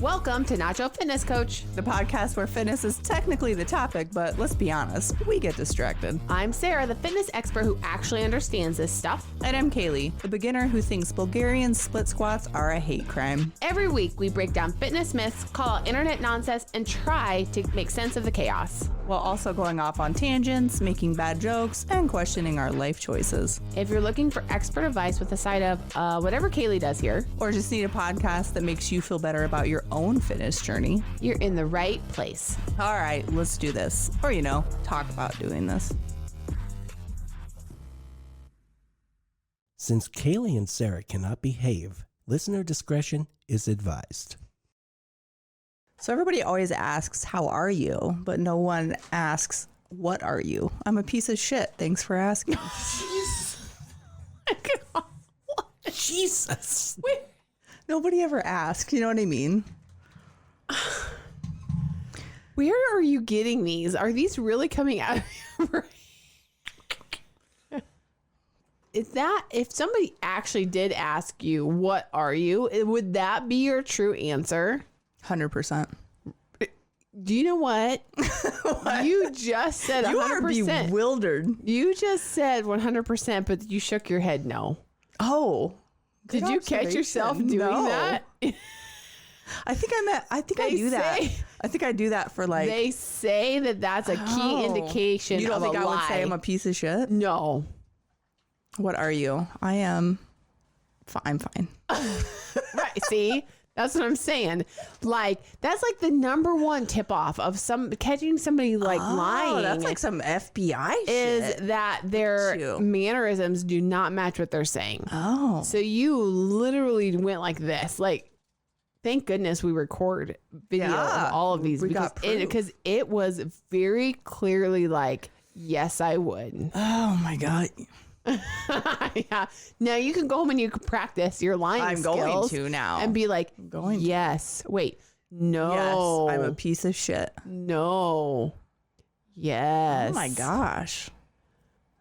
Welcome to Nacho Fitness Coach, the podcast where fitness is technically the topic, but let's be honest, we get distracted. I'm Sarah, the fitness expert who actually understands this stuff. And I'm Caleigh, the beginner who thinks Bulgarian split squats are a hate crime. Every week, we break down fitness myths, call out internet nonsense, and try to make sense of the chaos. While also going off on tangents, making bad jokes, and questioning our life choices. If you're looking for expert advice with a side of whatever Caleigh does here, or just need a podcast that makes you feel better about your own fitness journey, you're in the right place. All right, let's do this. Or, talk about doing this. Since Caleigh and Sara cannot behave, listener discretion is advised. So everybody always asks, how are you? But no one asks, what are you? I'm a piece of shit. Thanks for asking. Jesus. Wait. Nobody ever asks, you know what I mean? Where are you getting these? Are these really coming out of your brain? Is that, if somebody actually did ask you, what are you? Would that be your true answer? 100%. Do you know what? What? You just said 100%. You are bewildered. You just said 100%, but you shook your head no. Oh. Did you catch yourself doing that? I think I do that. I think I do that for like. They say that that's a key indication. You don't think I would say I'm a a piece of shit? No. What are you? I am. I'm fine. Right. See, that's what I'm saying. Like, that's like the number one tip off of catching somebody lying. That's like some FBI shit. Is that their mannerisms do not match what they're saying. Oh. So you literally went like this. Like, thank goodness we record video of all of these because it was very clearly like, yes, I would. Oh my God. Yeah. Now you can go home and you can practice your lying skills. I'm going to now. And be like, yes. Wait. No. Yes, I'm a piece of shit. No. Yes. Oh my gosh.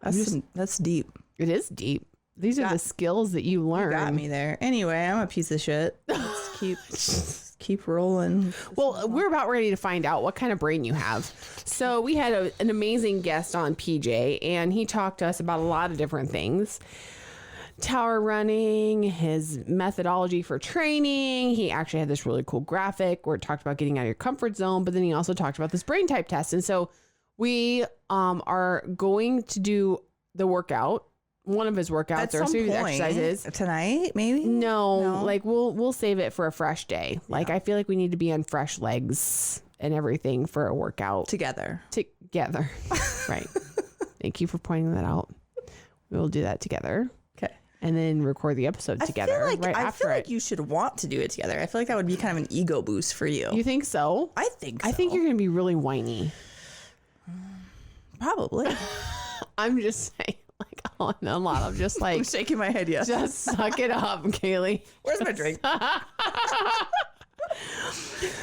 That's deep. It is deep. These are the skills that you learn. You got me there. Anyway, I'm a piece of shit. Let's keep rolling. Well, we're about ready to find out what kind of brain you have. So we had an amazing guest on, PJ, and he talked to us about a lot of different things. Tower running, his methodology for training. He actually had this really cool graphic where it talked about getting out of your comfort zone, but then he also talked about this brain type test. And so we are going to do the workout. One of his workouts or a series of exercises tonight, maybe. No, like we'll save it for a fresh day. Like I feel like we need to be on fresh legs and everything for a workout together. Right. Thank you for pointing that out. We'll do that together. Okay. And then record the episode together. I feel like you should want to do it together. I feel like that would be kind of an ego boost for you. You think so? I think so. I think you're going to be really whiny. Probably. I'm just saying. Like on a lot of just like I'm shaking my head. Yes. Just suck it up, Caleigh. Where's my drink?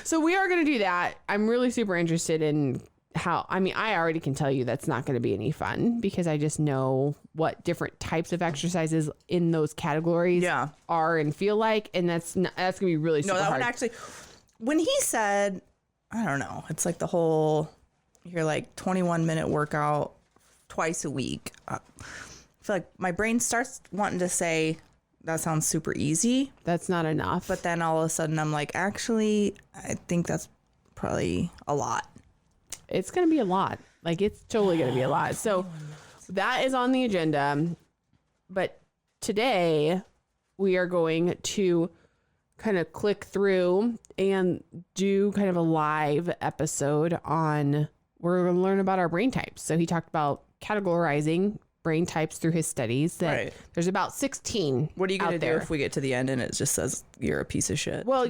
So we are going to do that. I'm really super interested in how. I mean, I already can tell you that's not going to be any fun because I just know what different types of exercises in those categories are and feel like, and that's going to be really super hard. One actually. When he said, I don't know, it's like the whole. You're like 21-minute workout. Twice a week. I feel like my brain starts wanting to say that sounds super easy. That's not enough. But then all of a sudden I'm like, actually, I think that's probably a lot. It's going to be a lot. Like it's totally going to be a lot. So that is on the agenda. But today we are going to kind of click through and do kind of a live episode on, we're going to learn about our brain types. So he talked about categorizing brain types through his studies that there's about 16. What are you going to do if we get to the end and it just says you're a piece of shit? Well,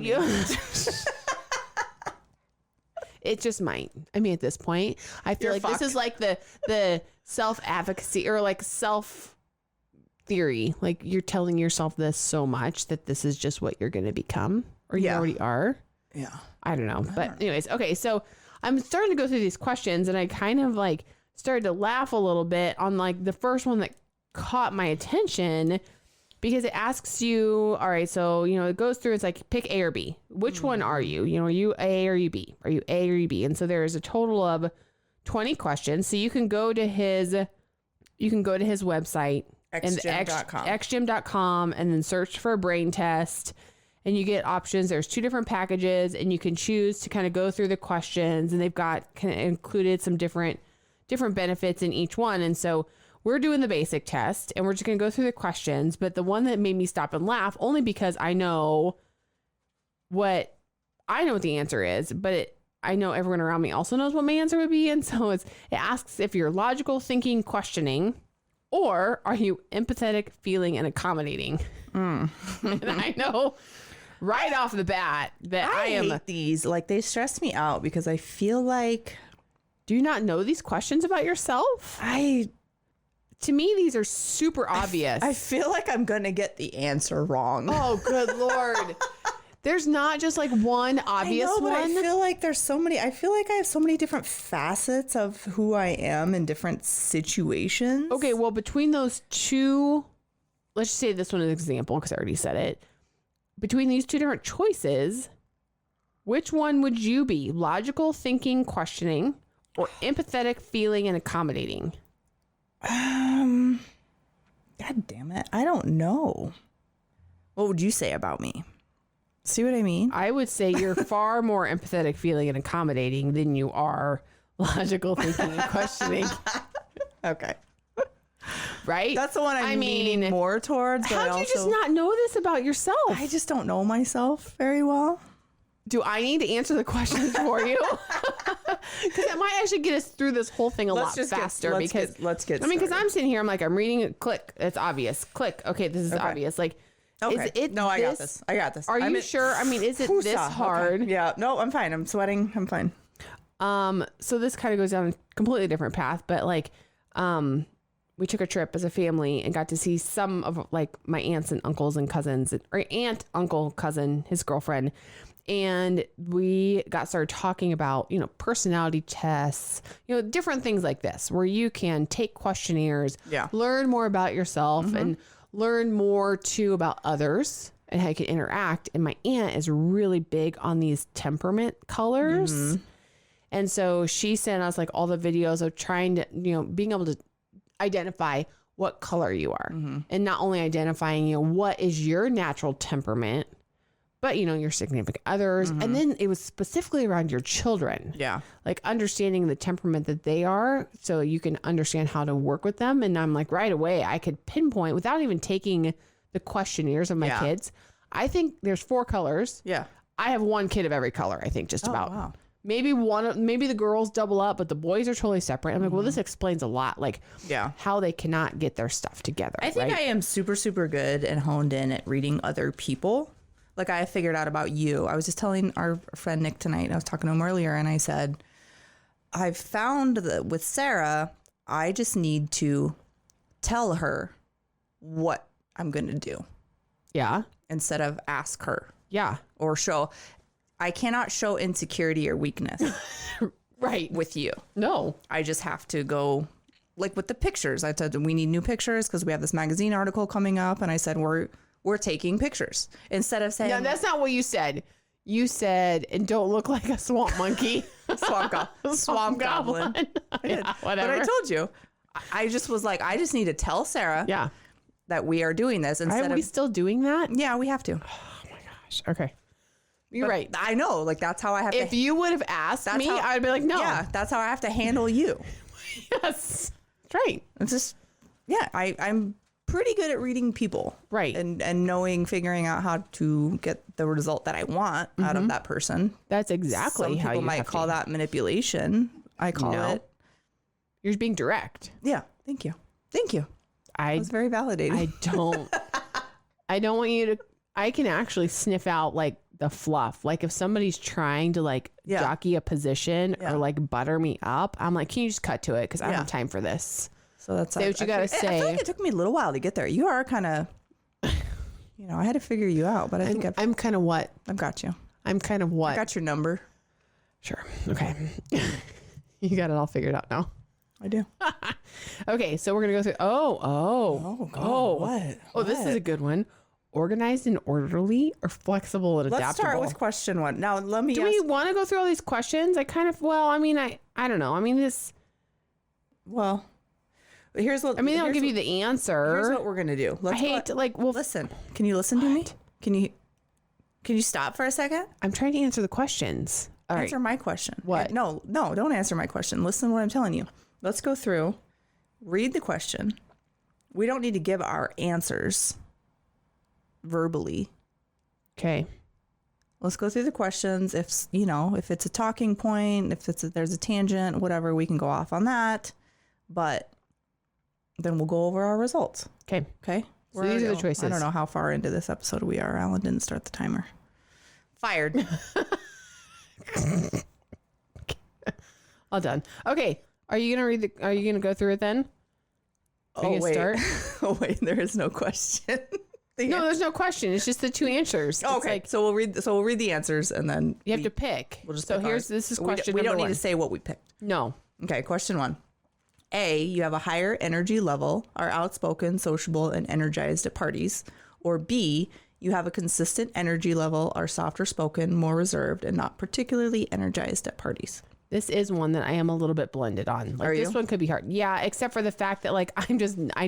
it just might. I mean, at this point, I feel this is like the self-advocacy or like self-theory. Like you're telling yourself this so much that this is just what you're going to become or you already are. Yeah. I don't know. But anyways, okay. So I'm starting to go through these questions and I kind of like started to laugh a little bit on like the first one that caught my attention because it asks you, all right, so, it goes through, it's like, pick A or B. Which one are you? Are you A or you B? Are you A or you B? And so there's a total of 20 questions. So you can go to his website, XGym.com. XGym.com, and then search for a brain test, and you get options. There's 2 different packages, and you can choose to kind of go through the questions, and they've got kind of included some different benefits in each one. And so we're doing the basic test, and we're just going to go through the questions. But the one that made me stop and laugh, only because I know what the answer is, but I know everyone around me also knows what my answer would be. And so it asks if you're logical, thinking, questioning, or are you empathetic, feeling, and accommodating? And I know right off the bat that I am. Hate these. Like, they stress me out because I feel like. Do you not know these questions about yourself? To me, these are super obvious. I feel like I'm going to get the answer wrong. Oh, good Lord. There's not just like one obvious one. one. I feel like there's so many. I feel like I have so many different facets of who I am in different situations. Okay, well, between those 2, let's just say this one is an example because I already said it. Between these 2 different choices, which one would you be? Logical, thinking, questioning, or empathetic, feeling, and accommodating? God damn it. I don't know. What would you say about me? See what I mean? I would say you're far more empathetic, feeling, and accommodating than you are logical, thinking, and questioning. Okay. Right? That's the one I'm leaning more towards. How do you just not know this about yourself? I just don't know myself very well. Do I need to answer the questions for you? Because it might actually get us through this whole thing a lot faster. Let's get because I'm sitting here, I'm like, I'm reading it. Click. It's obvious. Click. Okay, this is obvious. Like, okay. Is it no, I got this. Are you sure? I mean, is it this hard? Okay. Yeah. No, I'm fine. I'm sweating. I'm fine. So this kind of goes down a completely different path, but like, we took a trip as a family and got to see some of like my aunts and uncles and cousins, or aunt, uncle, cousin, his girlfriend. And we started talking about, personality tests, different things like this, where you can take questionnaires, learn more about yourself and learn more too about others and how you can interact. And my aunt is really big on these temperament colors. And so she sent us like all the videos of trying to, being able to identify what color you are and not only identifying, what is your natural temperament, but your significant others. And then it was specifically around your children. Yeah. Like understanding the temperament that they are so you can understand how to work with them. And I'm like, right away, I could pinpoint without even taking the questionnaires of my kids. I think there's 4 colors. Yeah. I have 1 kid of every color, I think, just about. Wow. Maybe the girls double up, but the boys are totally separate. I'm like, well, this explains a lot, like how they cannot get their stuff together. I think I am super, super good and honed in at reading other people. Like I figured out about you. I was just telling our friend Nick tonight, I was talking to him earlier, and I said, I've found that with Sarah, I just need to tell her what I'm going to do. Yeah. Instead of ask her. Yeah. Or show. I cannot show insecurity or weakness. Right. With you. No. I just have to go, like with the pictures. I said, we need new pictures because we have this magazine article coming up. And I said, we're taking pictures. Instead of saying. No, that's not what you said. You said, and don't look like a swamp monkey. Swamp goblin. Yeah, whatever. But I told you. I just was like, I just need to tell Sarah that we are doing this. Are we still doing that? Yeah, we have to. Oh my gosh. Okay. You're right. I know. Like, that's how I have If you would have asked me, I'd be like, no. Yeah, that's how I have to handle you. Yes. That's right. It's just, I'm pretty good at reading people. Right. And figuring out how to get the result that I want out of that person. That's exactly how you might call that manipulation. I call it. You're just being direct. Yeah. Thank you. I was very validating. I don't want you to, I can actually sniff out like the fluff. Like if somebody's trying to like jockey a position or like butter me up, I'm like, can you just cut to it? Cause I don't have time for this. So that's what you got to say. I feel like it took me a little while to get there. You are kind of, I had to figure you out, but I think I'm kind of what? I've got you. I'm kind of what? I got your number. Sure. Okay. You got it all figured out now. I do. Okay, so we're gonna go through. What? Oh, this is a good one. Organized and orderly, or flexible and adaptable. Let's start with question 1. Now, let me. Do we want to go through all these questions? I kind of. Well, I mean, I don't know. I mean, this. Well, here's what. I mean, I'll give you the answer. Here's what we're gonna do. I hate to like. Well, listen. Can you listen to me? Can you stop for a second? I'm trying to answer the questions. All Answer right. my question. What? No, don't answer my question. Listen to what I'm telling you. Let's go through, read the question. We don't need to give our answers verbally. Okay. Let's go through the questions. If it's a talking point, if there's a tangent, whatever, we can go off on that. But then we'll go over our results. Okay. Okay. So these are the choices. I don't know how far into this episode we are. Alan didn't start the timer. Fired. All done. Okay. Are you gonna go through it then? Start? Oh wait, there is no question. No, there's no question. It's just the two answers. Oh, okay. So we'll read the answers and then you have to pick. We'll just so pick this is question we number don't need 1. to say what we picked. No. Okay, question 1. A, you have a higher energy level, are outspoken, sociable, and energized at parties. Or B, you have a consistent energy level, are softer spoken, more reserved, and not particularly energized at parties. This is one that I am a little bit blended on. Like, Are you? This one could be hard. Yeah, except for the fact that like I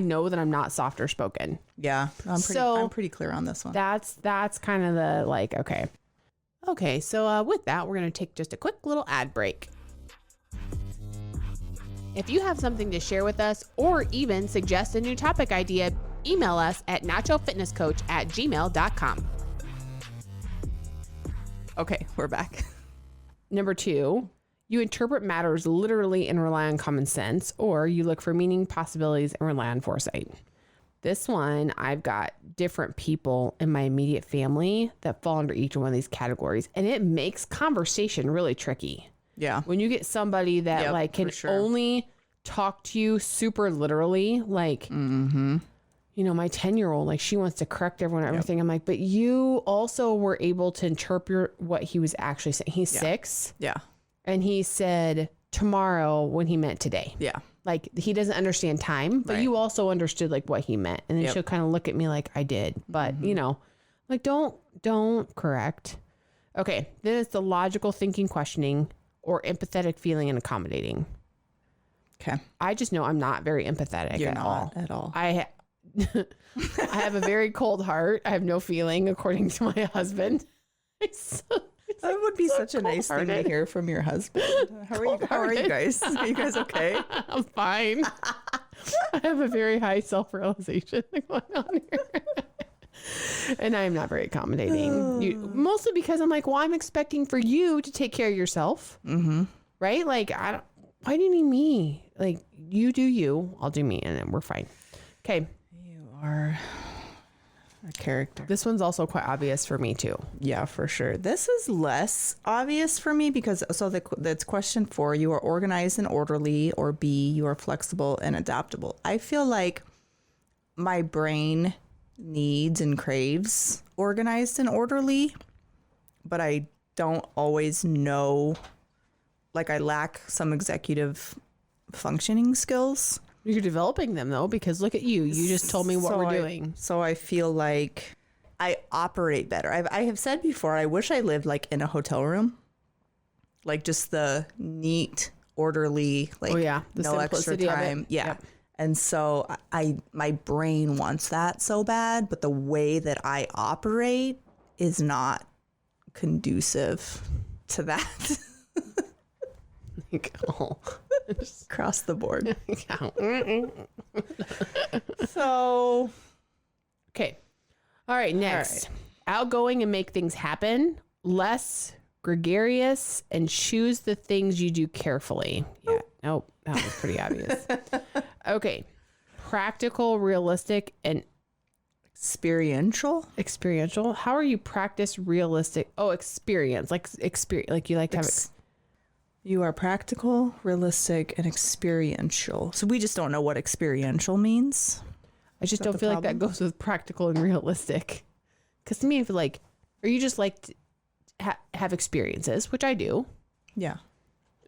know that I'm not softer spoken. Yeah, I'm pretty clear on this one. That's kind of the like, okay. Okay, so with that, we're going to take just a quick little ad break. If you have something to share with us or even suggest a new topic idea, email us at nachofitnesscoach@gmail.com. Okay, we're back. Number 2, you interpret matters literally and rely on common sense, or you look for meaning, possibilities, and rely on foresight. This one, I've got different people in my immediate family that fall under each one of these categories, and it makes conversation really tricky. Yeah. When you get somebody that can only talk to you super literally, like, my 10-year-old, like she wants to correct everyone and everything. I'm like, but you also were able to interpret what he was actually saying. He's 6. Yeah. And he said tomorrow when he meant today. Yeah. Like he doesn't understand time, but you also understood like what he meant. And then she'll kind of look at me like I did, but like don't correct. Okay. Then it's the logical thinking, questioning, or empathetic feeling and accommodating. Okay. I just know I'm not very empathetic You're at not all. at all. I have a very cold heart. I have no feeling, according to my husband. That would be such a nice thing to hear from your husband. How are you guys? Are you guys okay? I'm fine. I have a very high self-realization going on here. And I'm not very accommodating. Mostly because I'm like, well, I'm expecting for you to take care of yourself. Mm-hmm. Right? Like, why do you need me? Like, you do you, I'll do me, and then we're fine. Okay. You are a character. This one's also quite obvious for me too. Yeah, for sure. This is less obvious for me because that's question 4. You are organized and orderly, or B, you are flexible and adaptable. I feel like my brain needs and craves organized and orderly, but I don't always know. Like I lack some executive functioning skills. You're developing them though, because look at you. You just told me what we're doing. So I feel like I operate better. I have said before, I wish I lived like in a hotel room. Like just the neat, orderly, like the no extra simplicity time. of it. Yeah. Yep. And so my brain wants that so bad, but the way that I operate is not conducive to that. Across the board. So, okay. All right. Next, outgoing and make things happen. Less gregarious and choose the things you do carefully. Yeah. Nope. That was pretty obvious. Okay. Practical, realistic, and experiential. How are you practice realistic? Oh, experience. Like experience. Like you like to have it. You are practical, realistic, and experiential. So we just don't know what experiential means. I just don't feel like that goes with practical and realistic. Because to me, I feel like, or you just like to have experiences, which I do. Yeah.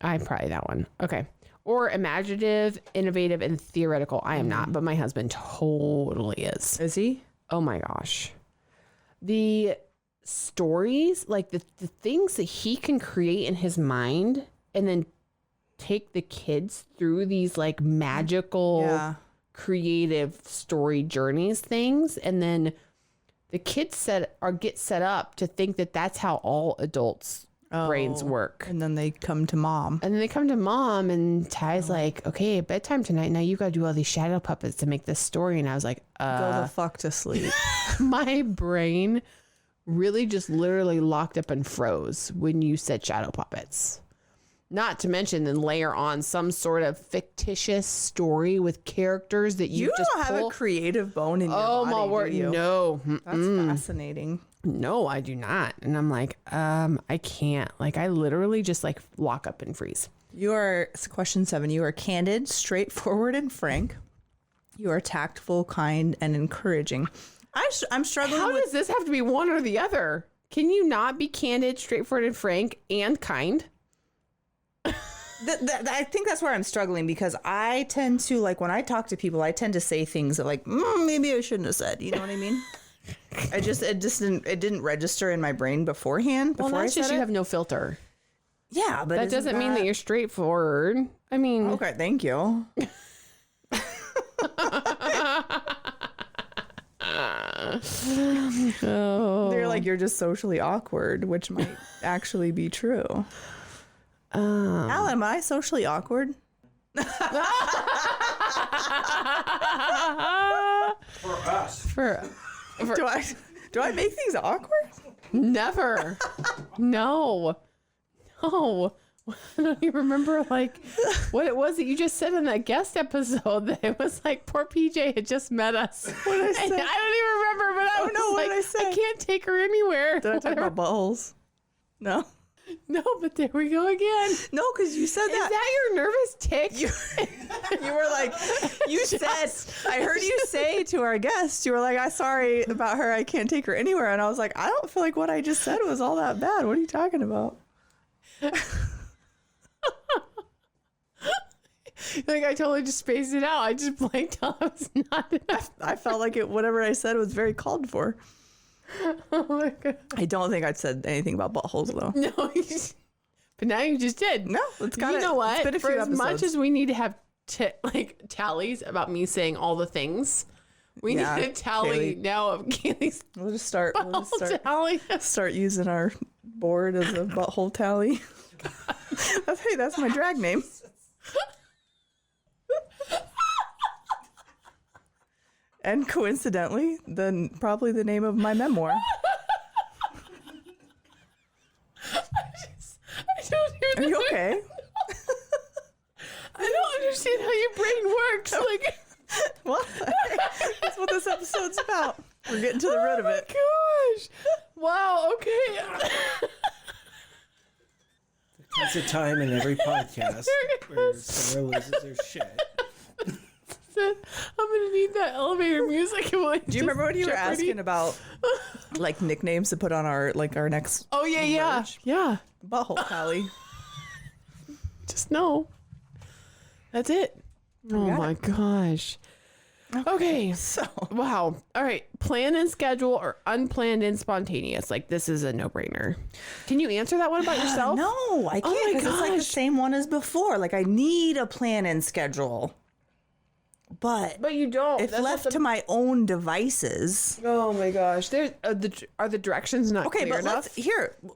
probably that one. Okay. Or imaginative, innovative, and theoretical. I am not, but my husband totally is. Is he? Oh my gosh. The stories, like the things that he can create in his mind and then take the kids through these like magical, creative story journeys things. And then the kids get set up to think that that's how all adults' brains work. And then they come to mom. And Ty's like, okay, bedtime tonight. Now you got to do all these shadow puppets to make this story. And I was like, go the fuck to sleep. My brain really just literally locked up and froze when you said shadow puppets. Not to mention then layer on some sort of fictitious story with characters that you just don't have a creative bone in your body. Oh my word, no. That's fascinating. No, I do not. And I'm like, I can't. Like, I literally just like lock up and freeze. You are, question 7, you are candid, straightforward, and frank. You are tactful, kind, and encouraging. I'm struggling How does this have to be one or the other? Can you not be candid, straightforward, and frank, and kind? I think that's where I'm struggling, because I tend to, like, when I talk to people, I tend to say things that, like, maybe I shouldn't have said. You know what I mean? It didn't register in my brain beforehand. Well, that's just you have no filter. Yeah, but that doesn't mean that you're straightforward. I mean, okay, thank you. They're like, you're just socially awkward, which might actually be true. Alan, am I socially awkward? For us. Do I make things awkward? Never. No. I don't even remember like what it was that you just said in that guest episode, that it was like poor PJ had just met us. What did I say? I don't even remember, but I was no, what like, did I say? I can't take her anywhere. Did I talk about buttholes? No. No, but there we go again. No, because you said that. Is that your nervous tick? You were like, you said, I heard you say to our guest, you were like, I'm sorry about her. I can't take her anywhere. And I was like, I don't feel like what I just said was all that bad. What are you talking about? Like, I totally just spaced it out. I just blanked out. I was not. I felt like whatever I said was very called for. Oh my God. I don't think I'd said anything about buttholes though. No, but now you just did. No, it's got You know what? It's been a For few as much episodes. as we need to have tallies about me saying all the things, we need a tally Caleigh. now of Caleig's We'll just start tally. start using our board as a butthole tally. Hey, that's my drag name. And coincidentally, probably the name of my memoir. I don't even Are you okay? I don't understand how your brain works. Like, Well, that's what this episode's about. We're getting to the root of it. Gosh. Wow. Okay. There's a time in every podcast where Sarah loses her shit. I'm gonna need that elevator music. Do you remember when you were asking about like nicknames to put on our next? Oh yeah. Butthole tally. Just know. That's it. Oh my gosh. Okay. So Wow. All right. Plan and schedule or unplanned and spontaneous. Like, this is a no-brainer. Can you answer that one about yourself? no, I Oh can't my because it's like the gosh. same one as before. Like I need a plan and schedule, but But you don't. if That's not left to my own devices. Oh my gosh. There's are the directions not Okay, clear but enough?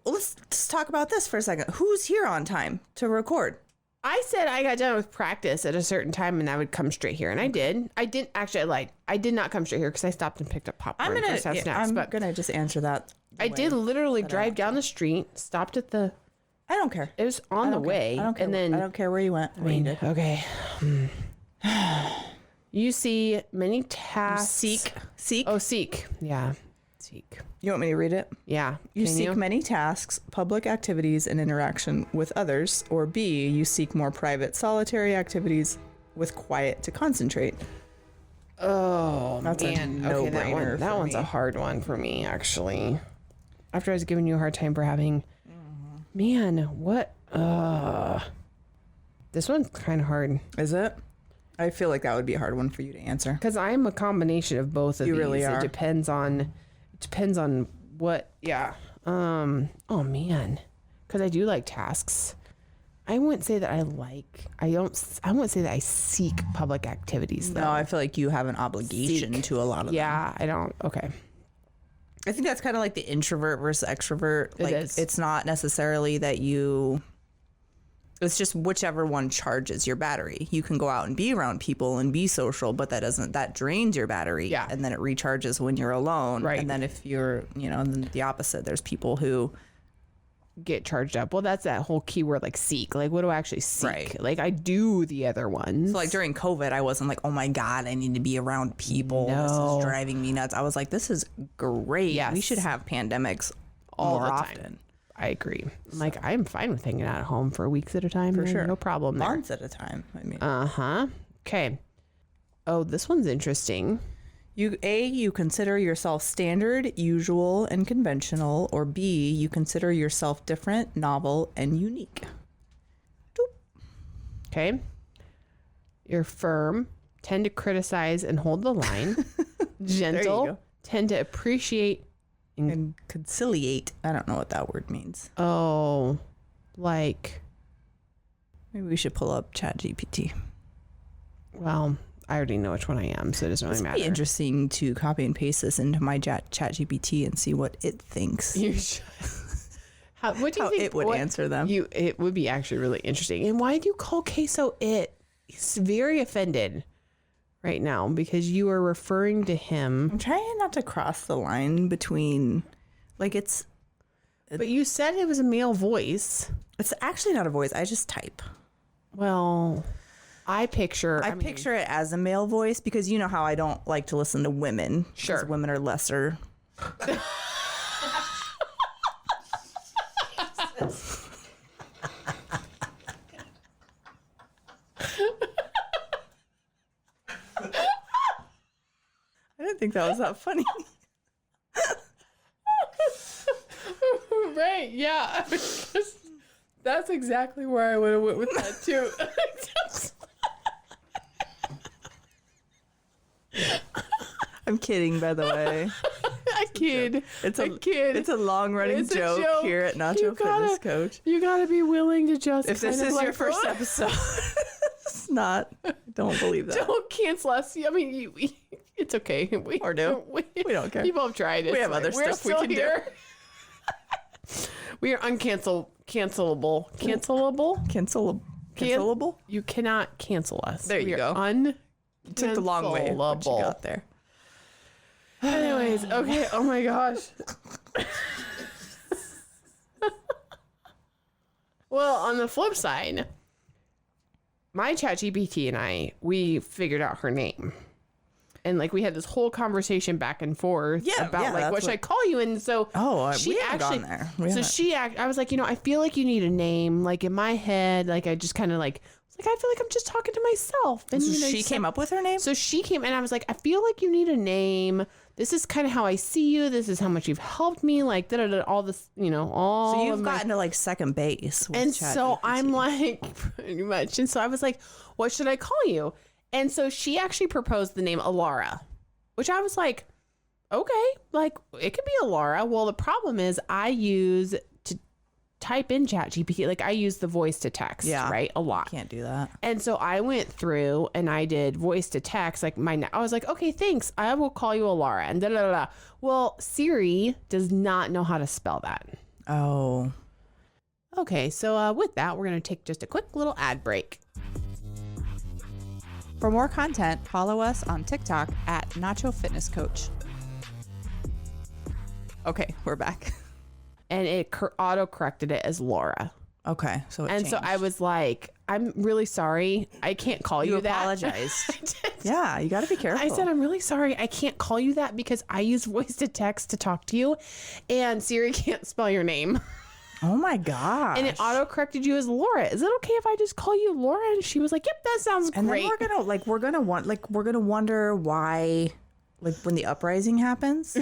let's just talk about this for a second. Who's here on time to record? I said I got done with practice at a certain time and I would come straight here, and I did. I didn't actually. I did not come straight here because I stopped and picked up popcorn. I'm snacks, but gonna just answer that. I did literally drive down the street, stopped at the. I don't care. It was on the way, I don't care. and then I don't care where you went. okay. You see many tasks. Seek. Oh, seek. Yeah, seek. You want me to read it? Yeah. You Can seek many tasks, public activities, and interaction with others. Or B, you seek more private, solitary activities with quiet to concentrate. Oh, That's a man. Okay, no-brainer that for one's me. a hard one for me, actually. After I was giving you a hard time for having... Man, what... This one's kind of hard. Is it? I feel like that would be a hard one for you to answer. Because I'm a combination of both of these. You really are. It depends on what, yeah. Oh, man. Because I do like tasks. I wouldn't say that I wouldn't say that I seek public activities, though. No, I feel like you have an obligation to a lot of them. Yeah, I don't. Okay. I think that's kind of like the introvert versus extrovert. Like, is. it's not necessarily that it's just whichever one charges your battery. You can go out and be around people and be social, but that drains your battery. Yeah. And then it recharges when you're alone. Right. And then if you're, then the opposite, there's people who get charged up. Well, that's that whole keyword, like seek. Like, what do I actually seek? Right. Like, I do the other ones. So like during COVID, I wasn't like, oh my God, I need to be around people. No. This is driving me nuts. I was like, this is great. Yes. We should have pandemics all more the often. time. I agree. Like, I'm fine with hanging out at home for weeks at a time. For sure. No problem there. Months at a time. I mean, Uh-huh. Okay. Oh, this one's interesting. You consider yourself standard, usual, and conventional, or B, you consider yourself different, novel, and unique. Okay. You're firm, tend to criticize and hold the line. Gentle, go. tend to appreciate. And conciliate. I don't know what that word means. Oh, like, Maybe we should pull up ChatGPT. well, I already know which one I am, so it doesn't really It'd matter. be interesting to copy and paste this into my ChatGPT and see what it thinks. You should. What do you How think it would answer them. It would be actually really interesting. And why do you call Queso it? He's very offended right now because you are referring to him. I'm trying not to cross the line between, like, it's But you said it was a male voice. actually not a voice. I just type. Well, I picture it as a male voice because you know how I don't like to listen to women. Sure. Because women are lesser. I didn't think that was that funny. right, yeah. That's exactly where I would have went with that too. I'm kidding, by the way. I kid. It's a kid. It's a long running It's a joke here at Nacho Fitness Coach. You gotta be willing to just. If this kind of is like, your first episode, it's not. Don't believe that. Don't cancel us. I mean, it's okay. We don't care. People have tried it. We have other We're stuff we still can do. here. We are cancelable. Cancelable? You cannot cancel us. There you We are go. You took the long way, but you Cancelable. got there. Anyways, okay. Oh my gosh. Well, on the flip side, my ChatGPT and we figured out her name. And like we had this whole conversation back and forth about like what should I call you? And so we haven't gone there. I was like, I feel like you need a name. Like in my head, like I just kind of like I feel like I'm just talking to myself. And so she came up with her name? So she came and I was like, I feel like you need a name. This is kind of how I see you. This is how much you've helped me. Like all this, all. So you've gotten to like second base. With and so I'm like, pretty much. And so I was like, what should I call you? And so she actually proposed the name Alara, which I was like, okay, like it could be Alara. Well, the problem is I use to type in ChatGPT, like I use the voice to text, right? A lot. Can't do that. And so I went through and I did voice to text, like I was like, okay, thanks. I will call you Alara and da da da. Well, Siri does not know how to spell that. Oh. Okay, so with that, we're going to take just a quick little ad break. For more content, follow us on TikTok at Nacho Fitness Coach. Okay, we're back. And it auto-corrected it as Laura. Okay, so it changed. So I was like, I'm really sorry. I can't call you that. Apologized. I did. Yeah, you got to be careful. I said, I'm really sorry. I can't call you that because I use voice to text to talk to you. And Siri can't spell your name. Oh my gosh. And it auto-corrected you as Laura. Is it okay if I just call you Laura? And she was like, yep, that sounds and great. then we're gonna wonder why like when the uprising happens,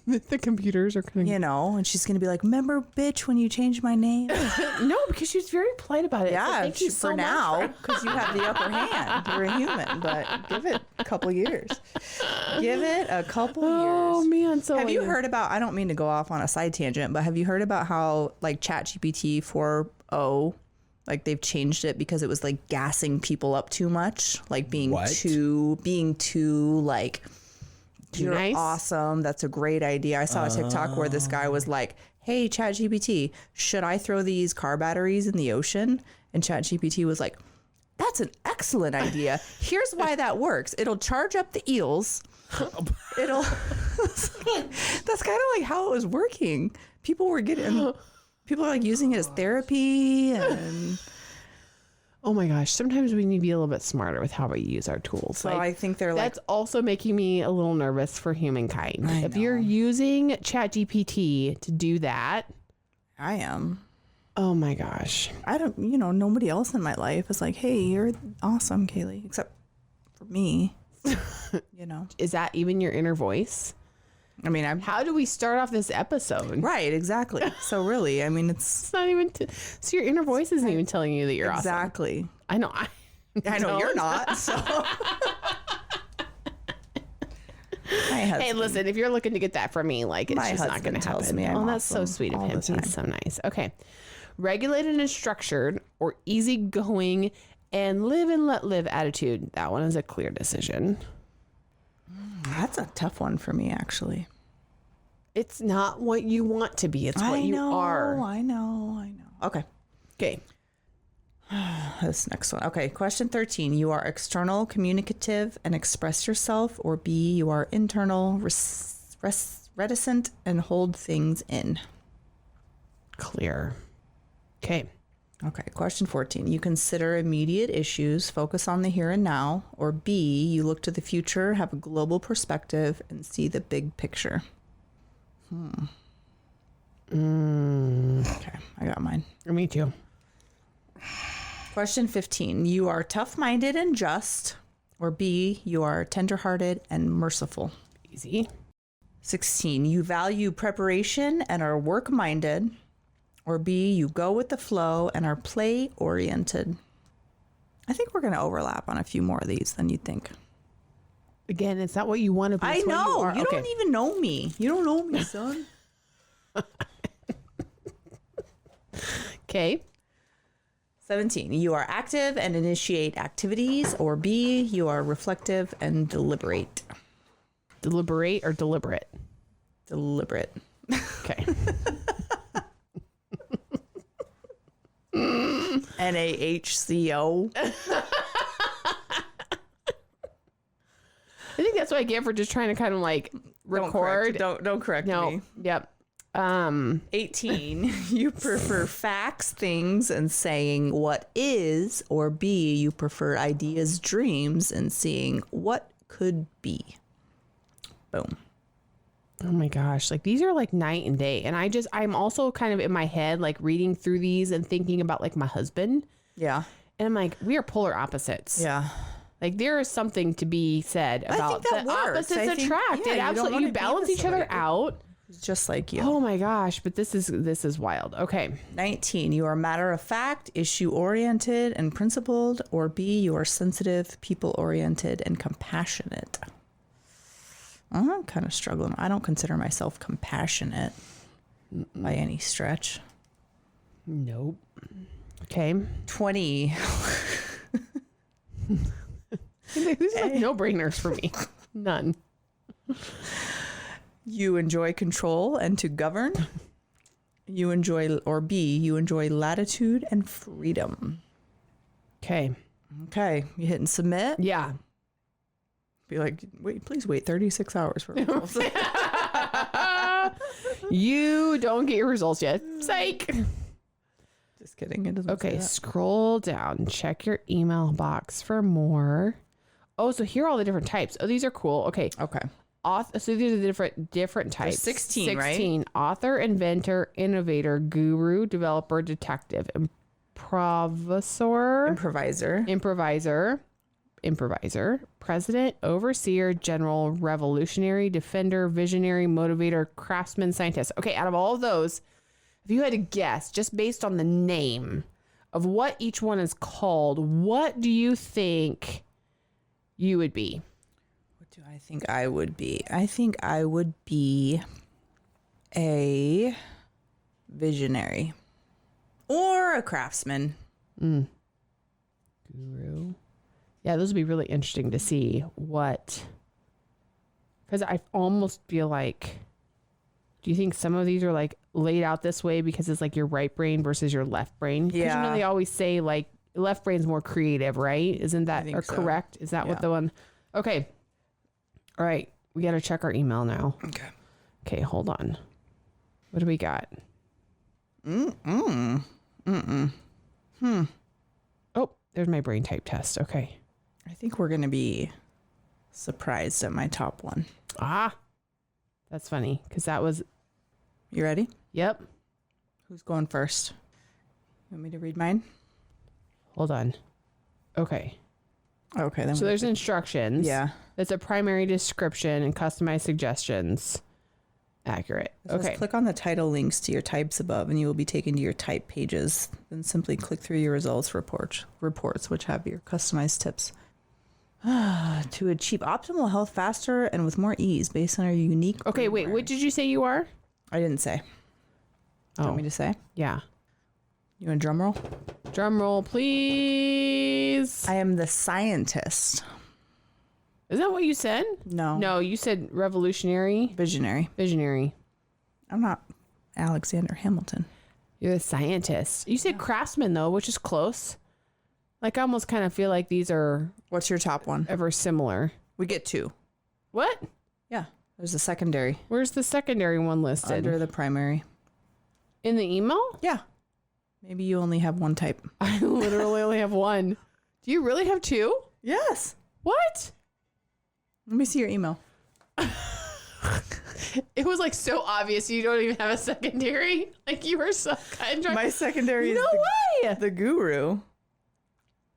The computers are going you know, and she's going to be like, remember, bitch, when you changed my name? No, because she was very polite about it. Yeah, so thank you for so much now, because you have the upper hand. You're a human, but give it a couple years. Give it a couple Oh, years. man. So Have you heard about, I don't mean to go off on a side tangent, but have you heard about how like ChatGPT 4.0, like they've changed it because it was like gassing people up too much, like being What? too like, you're nice? awesome. That's a great idea. I saw a TikTok where this guy was like, hey, ChatGPT, should I throw these car batteries in the ocean? And ChatGPT was like, that's an excellent idea. Here's why that works. It'll charge up the eels. It'll that's kind of like how it was working. People are like using it as therapy and Oh my gosh. Sometimes we need to be a little bit smarter with how we use our tools. so I think they're like that's also making me a little nervous for humankind. I If you're know. using ChatGPT to do that, I am. oh my gosh. I don't, nobody else in my life is like, hey, you're awesome, Caleigh, except for me. Is that even your inner voice? I mean, I'm How do we start off this episode? right, exactly. So really, I mean, It's not even, so your inner voice isn't even telling you that you're exactly. awesome. I know You're not. So, my husband, Hey, listen, if you're looking to get that from me, like, it's My just not husband going to tells happen. me I'm Oh, that's so awesome sweet of all him. the time. He's so nice. Okay. Regulated and structured or easygoing and live and let live attitude. That one is a clear decision. that's a tough one for me, actually. It's not what you want to be. It's what you are. I know. Okay. Okay. This next one. Okay. Question 13. You are external, communicative, and express yourself, or B, you are internal, reticent, and hold things in. Clear. Okay. Okay. Question 14. You consider immediate issues, focus on the here and now, or B, you look to the future, have a global perspective, and see the big picture. Okay. I got mine. Me too. Question 15. You are tough-minded and just, or B, you are tender-hearted and merciful. Easy. 16. You value preparation and are work-minded, or B, you go with the flow and are play-oriented. I think we're going to overlap on a few more of these than you'd think. Again, it's not what you want to be. I it's what know. You, are. You Okay. don't even know me. You don't know me, son. Okay. 17. You are active and initiate activities, or B, you are reflective and deliberate. Deliberate or deliberate? Deliberate. Okay. NAHCO. I think that's what I get for just trying to kind of like record. Don't correct No. me. Yep. 18. You prefer facts, things, and saying what is, or B, you prefer ideas, dreams, and seeing what could be. Boom. Oh my gosh. Like these are like night and day. And I'm also kind of in my head, like reading through these and thinking about like my husband. Yeah. And I'm like, we are polar opposites. Yeah. Like there is something to be said about that the works. opposites I think- attract. yeah, It you don't absolutely, wanna you be balance with each other somebody. out. Just like you. Oh my gosh. But this is wild. Okay. 19. You are matter of fact, issue oriented, and principled, or B, you are sensitive, people oriented, and compassionate. I'm kind of struggling. I don't consider myself compassionate by any stretch. Nope. Okay. 20. These are like no brainers for me. None. You enjoy control and to govern. You enjoy, or B, you enjoy latitude and freedom. Okay. Okay. You hit and submit. Yeah. Be like, please wait 36 hours for results. You don't get your results yet. Psych. Just kidding. It doesn't say Okay, that. scroll down. Check your email box for more. Oh, so here are all the different types. Oh, these are cool. Okay. Okay. So these are the different types. 16, right? 16. Author, inventor, innovator, guru, developer, detective, improviser, Improviser. improviser, president, overseer, general, revolutionary, defender, visionary, motivator, craftsman, scientist. Okay, out of all of those, if you had to guess, just based on the name of what each one is called, what do you think you would be? What do I think I would be? I think I would be a visionary or a craftsman. Guru. Yeah, those would be really interesting to see what, because I almost feel like, do you think some of these are like laid out this way because it's like your right brain versus your left brain? Yeah. You know, they always say like left brain's more creative, right? Isn't that or so. correct? Is that what the one? Okay. All right. We got to check our email now. Okay. Okay, hold on. What do we got? Oh, there's my brain type test. Okay. I think we're going to be surprised at my top one. Ah, that's funny because that was. You ready? Yep. Who's going first? You want me to read mine? Hold on. Okay. Okay. Then So there's instructions. Yeah. It's a primary description and customized suggestions. Accurate. Okay. Click on the title links to your types above and you will be taken to your type pages. Then simply click through your results reports, which have your customized tips. To achieve optimal health faster and with more ease based on our unique. Okay, wait. What did you say you are? I didn't say. Do you want me to say? Yeah. You want a drum roll? Drum roll, please. I am the scientist. Is that what you said? No. No, you said revolutionary. Visionary. Visionary. I'm not Alexander Hamilton. You're the scientist. You said craftsman, though, which is close. Like, I almost kind of feel like these are What's your top one? ever similar. We get two. What? Yeah. There's a secondary. Where's the secondary one listed? Under the primary. In the email? Yeah. Maybe you only have one type. I literally only have one. Do you really have two? Yes. What? Let me see your email. It was like so obvious you don't even have a secondary. Like you were so kind of. My secondary is the guru.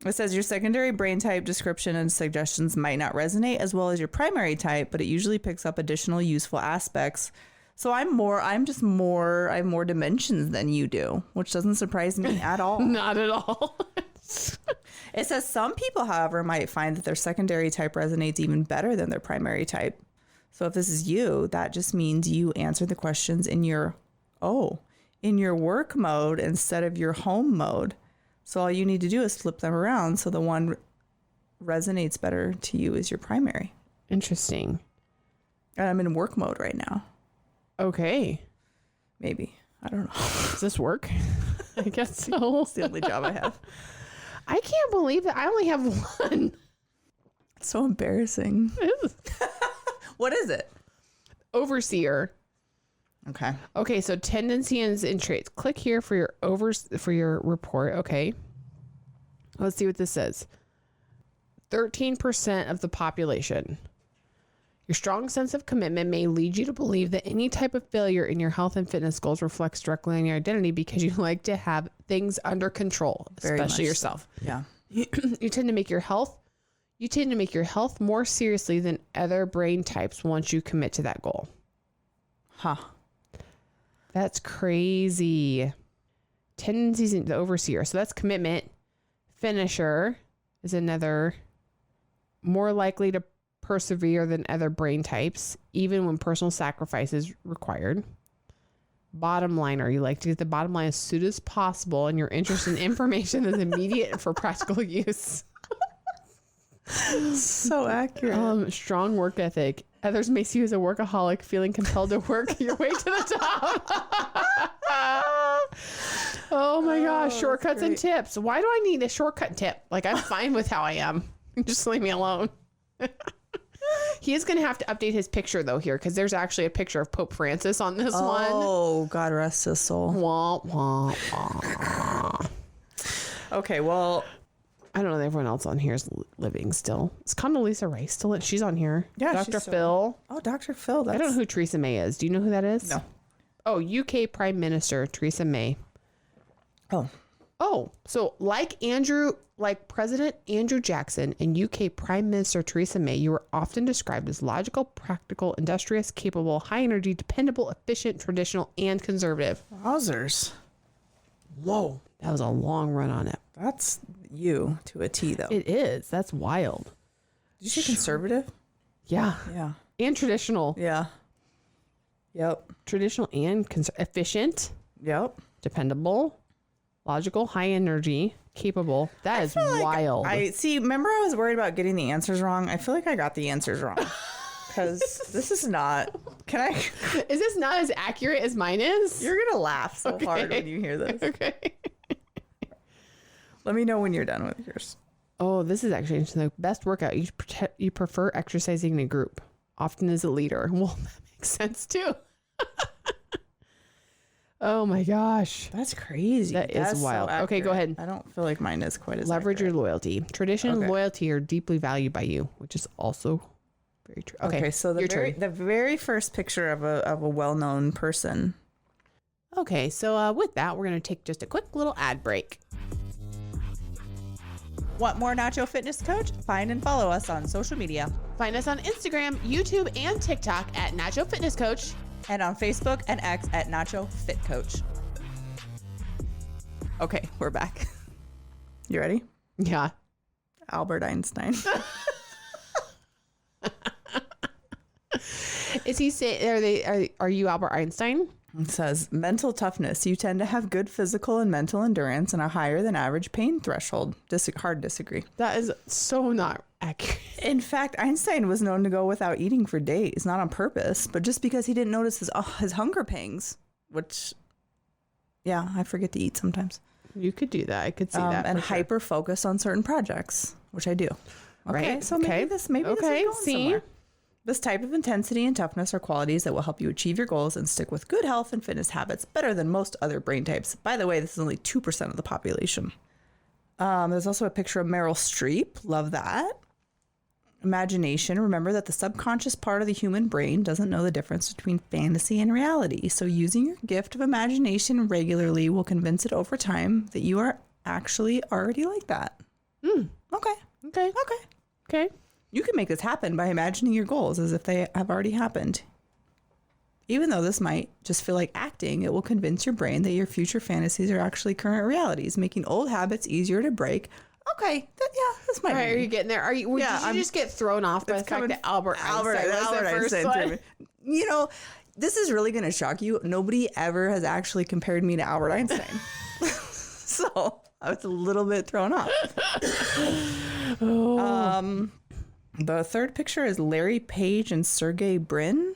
It says your secondary brain type description and suggestions might not resonate as well as your primary type, but it usually picks up additional useful aspects. So I have more dimensions than you do, which doesn't surprise me at all. Not at all. It says some people, however, might find that their secondary type resonates even better than their primary type. So if this is you, that just means you answer the questions in your work mode instead of your home mode. So all you need to do is flip them around so the one resonates better to you is your primary. Interesting. And I'm in work mode right now. Okay. Maybe. I don't know. Does this work? I guess so. It's the only job I have. I can't believe that I only have one. It's so embarrassing. What is it? Overseer. Okay. Okay, so tendencies and traits. Click here for your report. Okay. Let's see what this says. 13% of the population. Your strong sense of commitment may lead you to believe that any type of failure in your health and fitness goals reflects directly on your identity because you like to have things under control, especially yourself. So. Yeah. You tend to make your health more seriously than other brain types once you commit to that goal. Huh. That's crazy. Tendencies in the overseer. So that's commitment. Finisher is another. More likely to persevere than other brain types, even when personal sacrifice is required. Bottom liner. You like to get the bottom line as soon as possible, and your interest in information is immediate and for practical use. So accurate. Strong work ethic. Others may see you as a workaholic, feeling compelled to work your way to the top. Oh my gosh. Shortcuts and tips. Why do I need a shortcut tip? Like, I'm fine with how I am. Just leave me alone. He is going to have to update his picture, though, here, because there's actually a picture of Pope Francis on this one. Oh, God rest his soul. Wah, wah, wah. Okay, well, I don't know that everyone else on here is living still. Is Condoleezza Rice still? She's on here. Yeah, Dr. she's Phil. Oh, Dr. Phil. I don't know who Theresa May is. Do you know who that is? No. Oh, UK Prime Minister Theresa May. Oh, So like President Andrew Jackson and UK Prime Minister Theresa May, you were often described as logical, practical, industrious, capable, high energy, dependable, efficient, traditional, and conservative. Wowzers. Whoa. That was a long run on it. That's you to a T, though. It is. That's wild. Did you say conservative? Yeah. Yeah. And traditional. Yeah. Yep. Traditional and efficient. Yep. Dependable. Logical, high energy, capable. That is wild. I see. Remember, I was worried about getting the answers wrong. I feel like I got the answers wrong because this is not. Can I? Is this not as accurate as mine is? You're gonna laugh so hard when you hear this. Okay. Let me know when you're done with yours. Oh, this is actually interesting. The best workout. You prefer exercising in a group, often as a leader. Well, that makes sense too. Oh my gosh. That's crazy. That is wild. So okay, go ahead. I don't feel like mine is quite as Leverage accurate. your loyalty. Tradition and loyalty are deeply valued by you, which is also very true. Okay, so the very first picture of a well-known person. Okay, so with that, we're going to take just a quick little ad break. Want more Nacho Fitness Coach? Find and follow us on social media. Find us on Instagram, YouTube, and TikTok at Nacho Fitness Coach. And on Facebook and X at Nacho Fit Coach. Okay, we're back. You ready? Yeah. Albert Einstein. Is he saying, are you Albert Einstein? It says, mental toughness. You tend to have good physical and mental endurance and a higher than average pain threshold. Hard disagree. That is so not accurate. In fact, Einstein was known to go without eating for days, not on purpose, but just because he didn't notice his hunger pangs, which, yeah, I forget to eat sometimes. You could do that. I could see that. And hyper focus on certain projects, which I do. Okay, right. So maybe this is going somewhere. This type of intensity and toughness are qualities that will help you achieve your goals and stick with good health and fitness habits better than most other brain types. By the way, this is only 2% of the population. There's also a picture of Meryl Streep. Love that. Imagination. Remember that the subconscious part of the human brain doesn't know the difference between fantasy and reality. So using your gift of imagination regularly will convince it over time that you are actually already like that. Okay. You can make this happen by imagining your goals as if they have already happened. Even though this might just feel like acting, it will convince your brain that your future fantasies are actually current realities, making old habits easier to break. Okay, this might be. Are you getting there? Did you just get thrown off by the fact that Albert Einstein was the first one? You know, this is really going to shock you. Nobody ever has actually compared me to Albert Einstein. So I was a little bit thrown off. The third picture is Larry Page and Sergey Brin.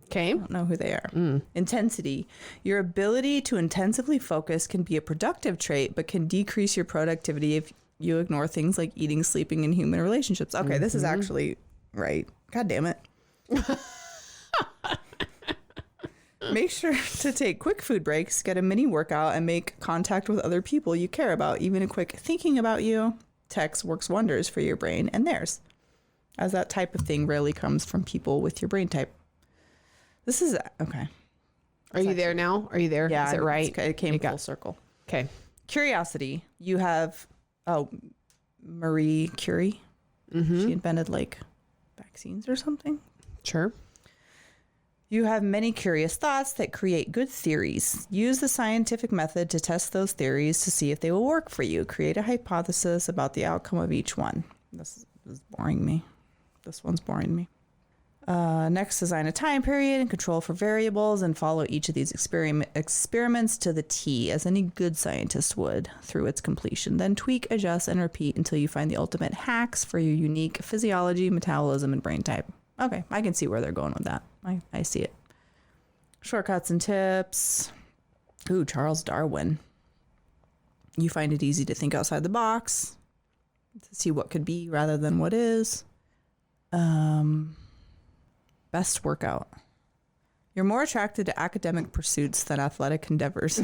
Okay. I don't know who they are. Intensity. Your ability to intensively focus can be a productive trait, but can decrease your productivity if you ignore things like eating, sleeping, and human relationships. Okay, this is actually right. God damn it. Make sure to take quick food breaks, get a mini workout, and make contact with other people you care about. Even a quick thinking about you text works wonders for your brain and theirs, as that type of thing rarely comes from people with your brain type. This is okay. Are you there now? Are you there? Yeah. Is it right? It came full circle. Okay. Curiosity. You have, Marie Curie. She invented like vaccines or something. Sure. You have many curious thoughts that create good theories. Use the scientific method to test those theories to see if they will work for you. Create a hypothesis about the outcome of each one. This is boring me. This one's boring me. Next, design a time period and control for variables and follow each of these experiments to the T, as any good scientist would, through its completion. Then tweak, adjust, and repeat until you find the ultimate hacks for your unique physiology, metabolism, and brain type. Okay, I can see where they're going with that. I see it. Shortcuts and tips. Ooh, Charles Darwin. You find it easy to think outside the box, to see what could be rather than what is. Best workout. You're more attracted to academic pursuits than athletic endeavors.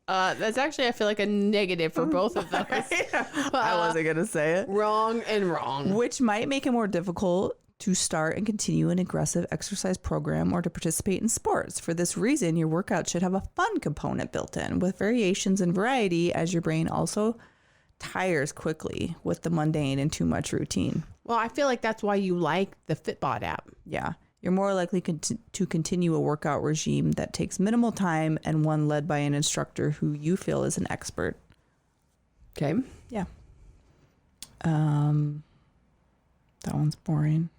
That's actually, I feel like, a negative for both of those. I wasn't going to say it. Wrong and wrong. Which might make it more difficult to start and continue an aggressive exercise program or to participate in sports. For this reason, your workout should have a fun component built in with variations and variety, as your brain also tires quickly with the mundane and too much routine. Well, I feel like that's why you like the Fitbod app. Yeah. You're more likely to continue a workout regime that takes minimal time and one led by an instructor who you feel is an expert. Okay. Yeah. That one's boring.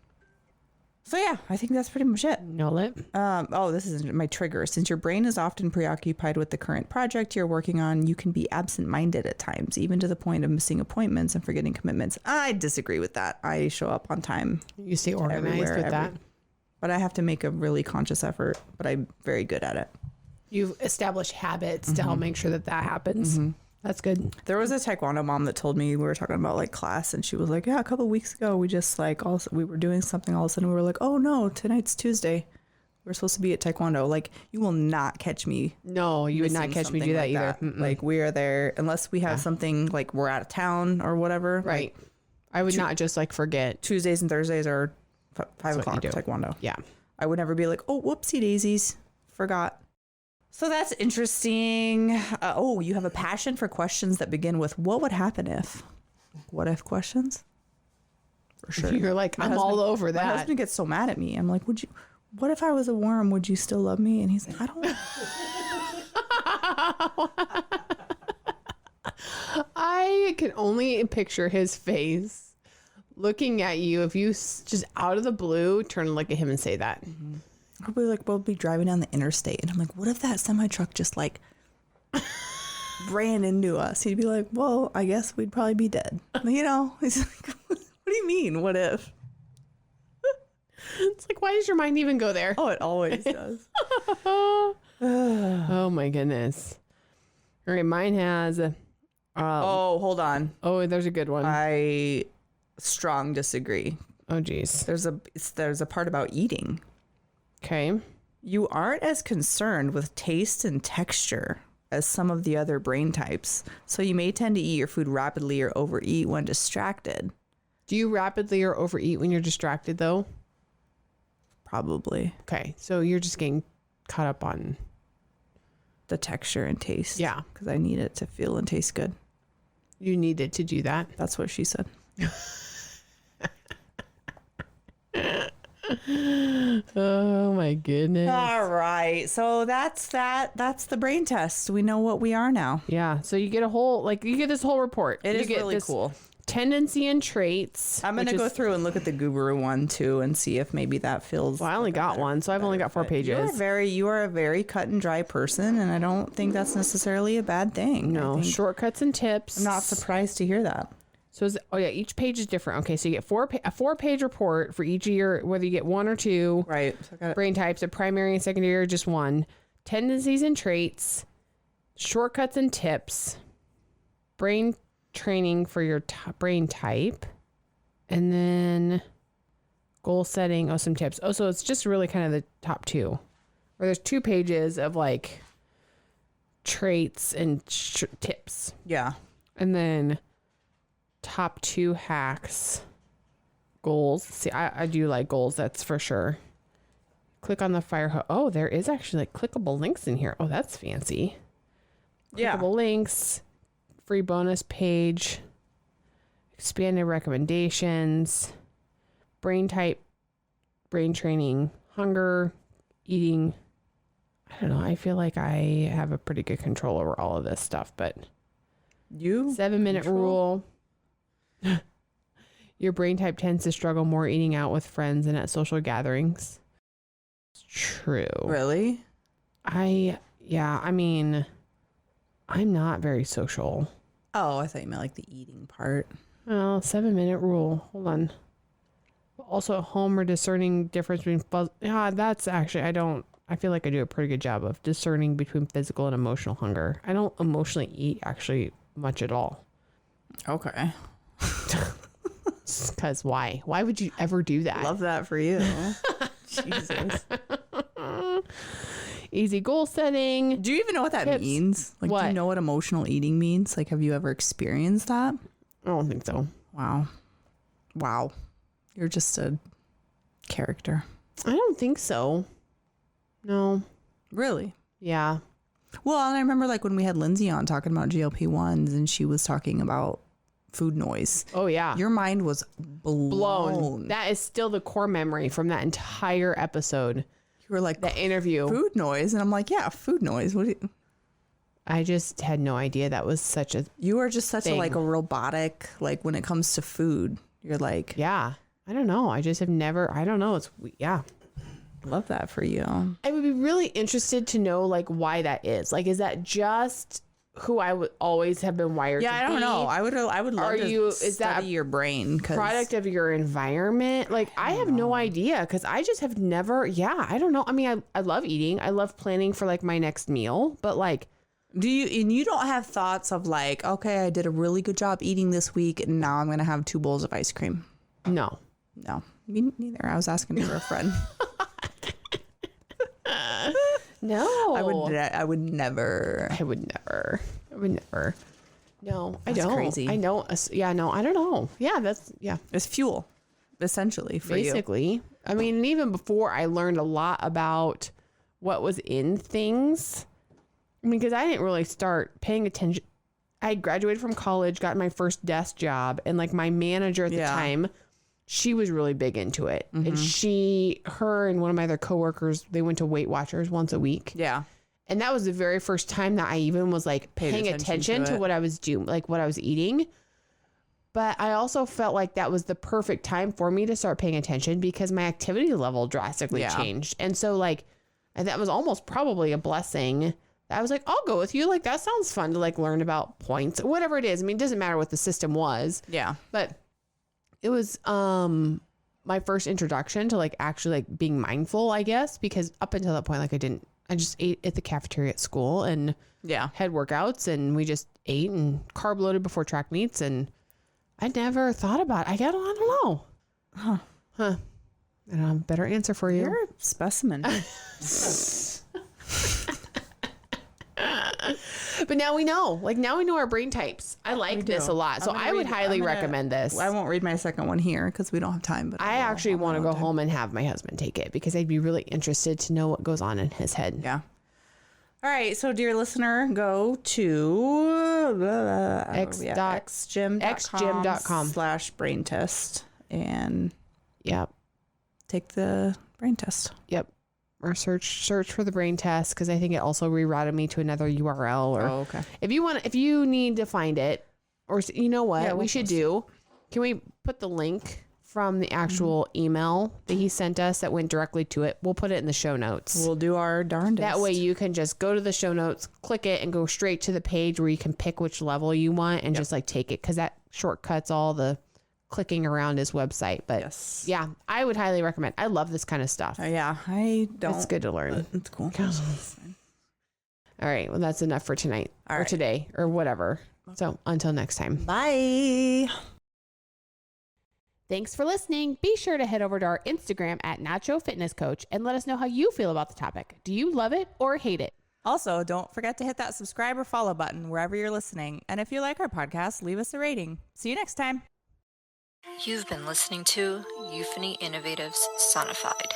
So yeah, I think that's pretty much it. Nail it. This is my trigger. Since your brain is often preoccupied with the current project you're working on, you can be absent-minded at times, even to the point of missing appointments and forgetting commitments. I disagree with that. I show up on time. You stay organized with that. But I have to make a really conscious effort, but I'm very good at it. You've established habits to help make sure that happens. That's good. There was a Taekwondo mom that told me, we were talking about like class, and she was like, yeah, a couple of weeks ago, we just like, we were doing something, all of a sudden we were like, oh no, tonight's Tuesday. We're supposed to be at Taekwondo. Like, you will not catch me. No, you would not catch me do that either. Like, we are there, unless we have something like we're out of town or whatever. Right. Like, I would not just like forget. Tuesdays and Thursdays are 5 o'clock do. Taekwondo. Yeah. I would never be like, oh, whoopsie daisies. Forgot. So that's interesting. You have a passion for questions that begin with, what would happen if? What if questions? For sure. You're like, I'm all over that. My husband gets so mad at me. I'm like, what if I was a worm? Would you still love me? And he's like, I don't. I can only picture his face looking at you if you just out of the blue turn and look at him and say that. I'll be like, we'll be driving down the interstate, and I'm like, what if that semi truck just like ran into us? He'd be like, well, I guess we'd probably be dead. You know, he's like, what do you mean? What if? It's like, why does your mind even go there? Oh, it always does. Oh my goodness. All right, mine has. Hold on. Oh, there's a good one. I strong disagree. Oh, geez. There's a part about eating. Okay. You aren't as concerned with taste and texture as some of the other brain types, so you may tend to eat your food rapidly or overeat when distracted. Do you rapidly or overeat when you're distracted, though? Probably. Okay, so you're just getting caught up on the texture and taste. Yeah. Because I need it to feel and taste good. You needed to do that. That's what she said. Oh my goodness. All right. So that's that. That's the brain test. We know what we are now. Yeah. So you get you get this whole report. It you is get really cool. Tendency and traits. I'm going to go through and look at the guru one too and see if maybe that feels. Well, I only got one, so I've only got 4 pages. You are a very cut and dry person, and I don't think that's necessarily a bad thing. No, shortcuts and tips. I'm not surprised to hear that. So each page is different. Okay, so you get a 4-page report for each of your, whether you get 1 or 2 right. So brain types, a primary and secondary, or just 1. Tendencies and traits, shortcuts and tips, brain training for your brain type, and then goal setting. Oh, some tips. Oh, so it's just really kind of the top 2. Or there's 2 pages of like traits and tips. Yeah. And then top 2 hacks, goals. See, I do like goals, that's for sure. Click on the fire hose. Oh, there is actually like clickable links in here. Oh, that's fancy. Yeah. Clickable links, free bonus page, expanded recommendations, brain type, brain training, hunger, eating. I don't know. I feel like I have a pretty good control over all of this stuff, but 7-minute rule. Your brain type tends to struggle more eating out with friends and at social gatherings. It's true. Really? I mean, I'm not very social. Oh, I thought you meant like the eating part. Well, 7-minute rule. Hold on. Also, home or discerning difference between that's actually, I feel like I do a pretty good job of discerning between physical and emotional hunger. I don't emotionally eat actually much at all. Okay. Because why? Why would you ever do that? Love that for you. Jesus. Easy goal setting. Do you even know what that means? Like, what? Do you know what emotional eating means? Like, have you ever experienced that? I don't think so. Wow. You're just a Character. I don't think so. No. Really? Yeah. Well, and I remember like when we had Lindsay on talking about GLP-1s and she was talking about food noise. Oh, yeah. Your mind was blown. That is still the core memory from that entire episode. You were like, that interview. Food noise. And I'm like, yeah, food noise. What do you... I just had no idea that was such a You are just such thing. a like a robotic, like when it comes to food, you're like, yeah. I don't know. I just have never, I don't know. Yeah. love that for you. I would be really interested to know like why that is. Like, is that just who I would always have been wired to be? Yeah, I don't know. I would love to is that study your brain. Product of your environment? Like, I have no idea because I just have never, I don't know. I mean, I love eating. I love planning for like my next meal, but like, you don't have thoughts of like, okay, I did a really good job eating this week and now I'm going to have 2 bowls of ice cream. No, me neither. I was asking for a friend. no, I would never. No, That's I don't. crazy. I know. Yeah, no, I don't know. Yeah, It's fuel, essentially, for basically. I mean, and even before I learned a lot about what was in things. I mean, because I didn't really start paying attention. I graduated from college, got my first desk job, and like my manager at the time, she was really big into it. And her and one of my other coworkers, they went to Weight Watchers once a week. Yeah. And that was the very first time that I even was like paying attention to what I was doing, like what I was eating. But I also felt like that was the perfect time for me to start paying attention because my activity level drastically changed. And so like, and that was almost probably a blessing. I was like, I'll go with you. Like, that sounds fun to like learn about points, whatever it is. I mean, it doesn't matter what the system was. Yeah. But it was my first introduction to like actually like being mindful, I guess, because up until that point, like I just ate at the cafeteria at school and had workouts and we just ate and carb loaded before track meets. And I never thought about it. I don't know. Huh. I don't have a better answer for you. You're a specimen. But now we know. Like, now we know our brain types. I like this a lot. So I would highly recommend this. I won't read my second one here because we don't have time. But I actually want to go home and have my husband take it because I'd be really interested to know what goes on in his head. Yeah. All right. So, dear listener, go to xgym.com/brain test and take the brain test. Yep. Or search for the brain test because I think it also rerouted me to another URL. Or okay. If you need to find it, or you know what we should do? Can we put the link from the actual email that he sent us that went directly to it? We'll put it in the show notes. We'll do our darndest. That way you can just go to the show notes, click it, and go straight to the page where you can pick which level you want and just like take it because that shortcuts all the clicking around his website. But yeah, I would highly recommend. I love this kind of stuff. Yeah, I don't. It's good to learn. It's cool. All right. Well, that's enough for tonight or today or whatever. So until next time. Bye. Thanks for listening. Be sure to head over to our Instagram at Nacho Fitness Coach and let us know how you feel about the topic. Do you love it or hate it? Also, don't forget to hit that subscribe or follow button wherever you're listening. And if you like our podcast, leave us a rating. See you next time. You've been listening to Euphony Innovatives Sonified.